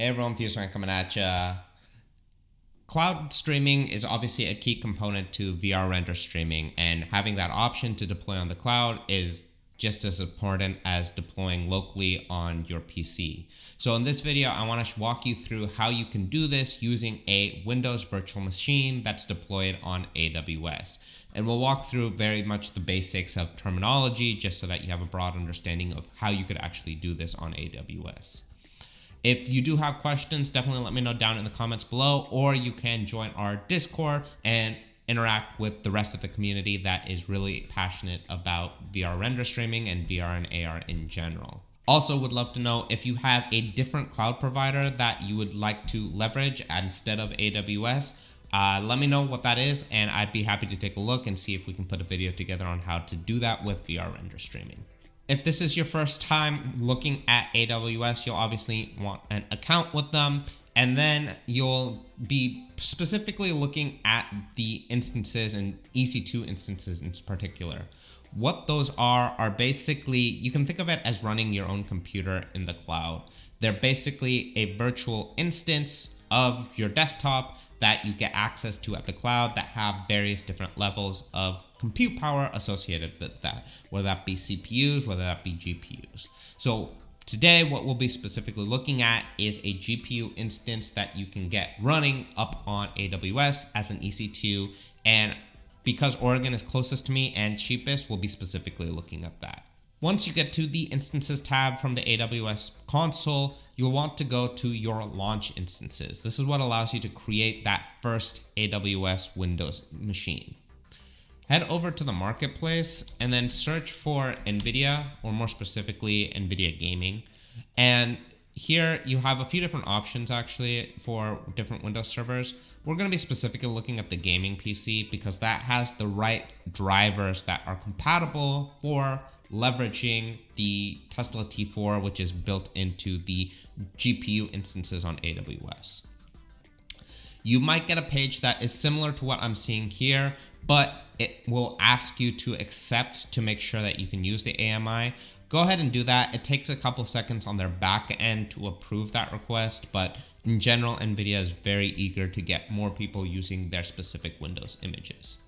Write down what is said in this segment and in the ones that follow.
Hey everyone, FusedVR coming at ya. Cloud streaming is obviously a key component to VR render streaming, and having that option to deploy on the cloud is just as important as deploying locally on your PC. So in this video, I want to walk you through how you can do this using a Windows virtual machine that's deployed on AWS. And we'll walk through very much the basics of terminology just so that you have a broad understanding of how you could actually do this on AWS. If you do have questions, definitely let me know down in the comments below, or you can join our Discord and interact with the rest of the community that is really passionate about VR render streaming and VR and AR in general. Also, would love to know if you have a different cloud provider that you would like to leverage instead of AWS. Let me know what that is, and I'd be happy to take a look and see if we can put a video together on how to do that with VR render streaming. If this is your first time looking at AWS, you'll obviously want an account with them, and then you'll be specifically looking at the instances and EC2 instances in particular. What those are basically, you can think of it as running your own computer in the cloud. They're basically a virtual instance of your desktop that you get access to at the cloud that have various different levels of compute power associated with that, whether that be CPUs, whether that be GPUs. So today, what we'll be specifically looking at is a GPU instance that you can get running up on AWS as an EC2. And because Oregon is closest to me and cheapest, we'll be specifically looking at that. Once you get to the Instances tab from the AWS console, you'll want to go to your launch instances. This is what allows you to create that first AWS Windows machine. Head over to the marketplace and then search for NVIDIA, or more specifically NVIDIA Gaming. And here you have a few different options actually for different Windows servers. We're going to be specifically looking at the gaming PC because that has the right drivers that are compatible for leveraging the Tesla T4, which is built into the GPU instances on AWS. You might get a page that is similar to what I'm seeing here, but it will ask you to accept to make sure that you can use the AMI. Go ahead and do that. It takes a couple seconds on their back end to approve that request, but in general, NVIDIA is very eager to get more people using their specific Windows images.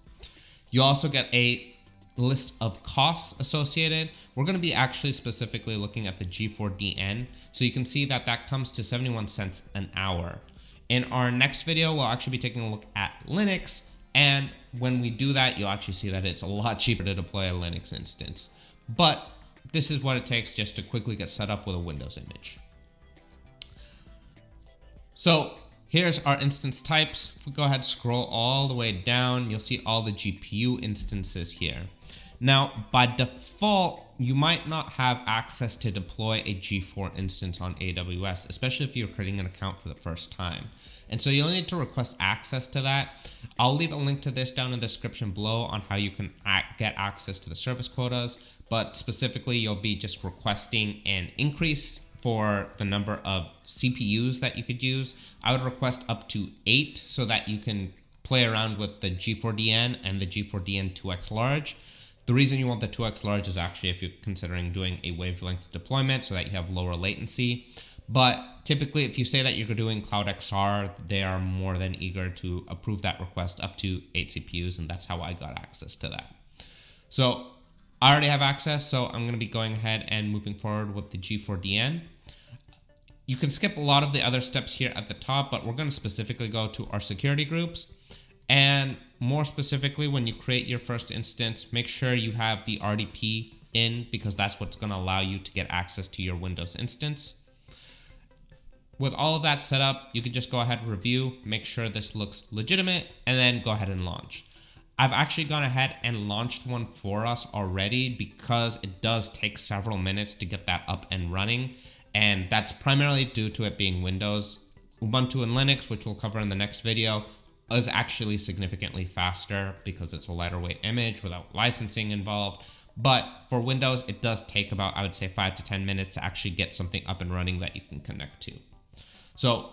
You also get a list of costs associated. We're going to be actually specifically looking at the G4DN, so you can see that that comes to 71 cents an hour. In our next video, we'll actually be taking a look at Linux, and when we do that, you'll actually see that it's a lot cheaper to deploy a Linux instance. But this is what it takes just to quickly get set up with a Windows image. So here's our instance types. If we go ahead and scroll all the way down, you'll see all the GPU instances here. Now, by default, you might not have access to deploy a G4 instance on AWS, especially if you're creating an account for the first time. And so you'll need to request access to that. I'll leave a link to this down in the description below on how you can get access to the service quotas, but specifically you'll be just requesting an increase for the number of CPUs that you could use. I would request up to 8 so that you can play around with the G4DN and the G4DN 2X large. The reason you want the 2X large is actually if you're considering doing a wavelength deployment so that you have lower latency. But typically, if you say that you're doing Cloud XR, they are more than eager to approve that request up to 8 CPUs, and that's how I got access to that. So I already have access, so I'm going to be going ahead and moving forward with the G4DN. You can skip a lot of the other steps here at the top, but we're going to specifically go to our security groups. And more specifically, when you create your first instance, make sure you have the RDP in because that's what's going to allow you to get access to your Windows instance. With all of that set up, you can just go ahead and review, make sure this looks legitimate, and then go ahead and launch. I've actually gone ahead and launched one for us already because it does take several minutes to get that up and running. And that's primarily due to it being Windows. Ubuntu and Linux, which we'll cover in the next video, is actually significantly faster because it's a lighter weight image without licensing involved. But for Windows, it does take about, I would say, 5 to 10 minutes to actually get something up and running that you can connect to. So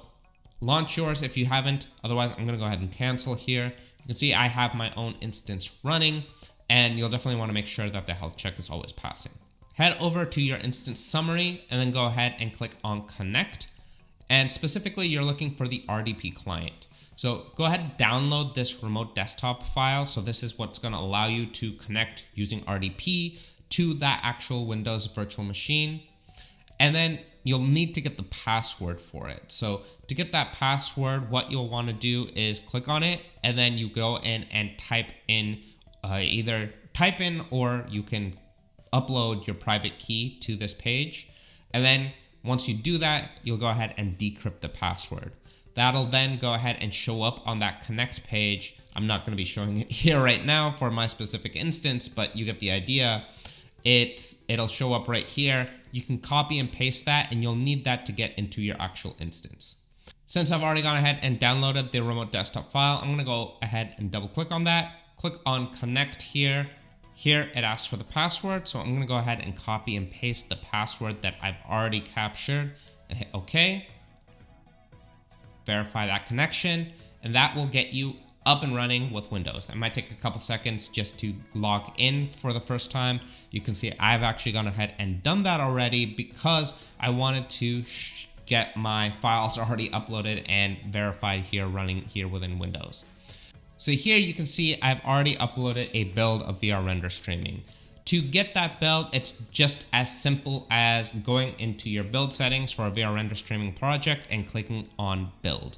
launch yours if you haven't. Otherwise, I'm going to go ahead and cancel here. You can see I have my own instance running, and you'll definitely want to make sure that the health check is always passing. Head over to your instance summary and then go ahead and click on connect. And specifically, you're looking for the RDP client. So go ahead and download this remote desktop file. So this is what's going to allow you to connect using RDP to that actual Windows virtual machine. And then you'll need to get the password for it. So to get that password, what you'll want to do is click on it, and then you go in and type in either type in, or you can upload your private key to this page. And then once you do that, you'll go ahead and decrypt the password. That'll then go ahead and show up on that connect page. I'm not going to be showing it here right now for my specific instance, but you get the idea. It'll show up right here. You can copy and paste that, and you'll need that to get into your actual instance. Since I've already gone ahead and downloaded the remote desktop file, I'm going to go ahead and double click on that. Click on connect here. Here it asks for the password, so I'm going to go ahead and copy and paste the password that I've already captured and hit OK. Verify that connection, and that will get you up and running with Windows. It might take a couple seconds just to log in for the first time. You can see I've actually gone ahead and done that already because I wanted to get my files already uploaded and verified here, running here within Windows. So here you can see I've already uploaded a build of VR render streaming. To get that build, it's just as simple as going into your build settings for a VR render streaming project and clicking on build.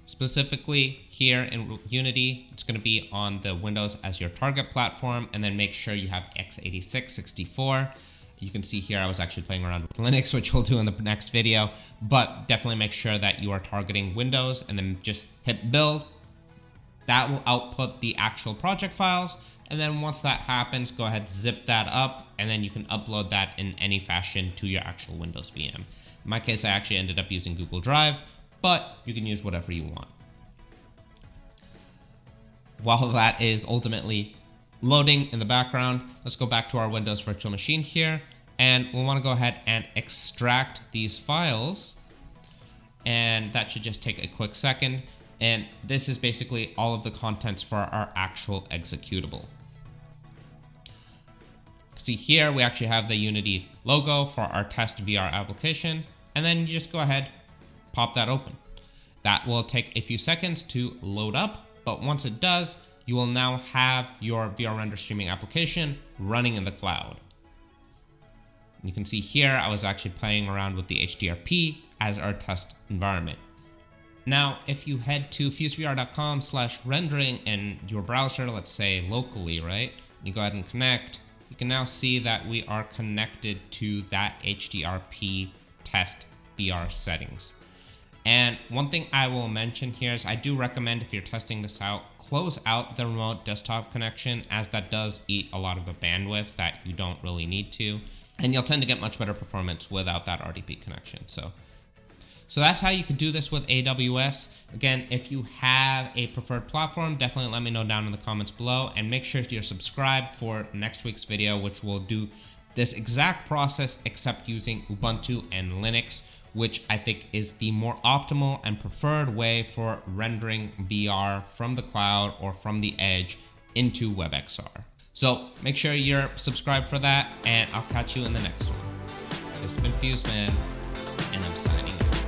Specifically here in Unity, it's going to be on the Windows as your target platform, and then make sure you have x86 64. You can see here I was actually playing around with Linux, which we'll do in the next video, but definitely make sure that you are targeting Windows, and then just hit build. That will output the actual project files. And then once that happens, go ahead, zip that up, and then you can upload that in any fashion to your actual Windows VM. In my case, I actually ended up using Google Drive, but you can use whatever you want. While that is ultimately loading in the background, let's go back to our Windows virtual machine here, and we'll want to go ahead and extract these files, and that should just take a quick second. And this is basically all of the contents for our actual executable. See here, we actually have the Unity logo for our test VR application, and then you just go ahead, pop that open. That will take a few seconds to load up, but once it does, you will now have your VR render streaming application running in the cloud. You can see here, I was actually playing around with the HDRP as our test environment. Now, if you head to FusedVR.com/rendering in your browser, let's say locally, right? You go ahead and connect. You can now see that we are connected to that HDRP test VR settings. And one thing I will mention here is I do recommend, if you're testing this out, close out the remote desktop connection, as that does eat a lot of the bandwidth that you don't really need to. And you'll tend to get much better performance without that RDP connection. So that's how you can do this with AWS. Again, if you have a preferred platform, definitely let me know down in the comments below, and make sure you're subscribed for next week's video, which will do this exact process except using Ubuntu and Linux, which I think is the more optimal and preferred way for rendering VR from the cloud or from the edge into WebXR. So make sure you're subscribed for that, and I'll catch you in the next one. This has been FusedVR, and I'm signing out.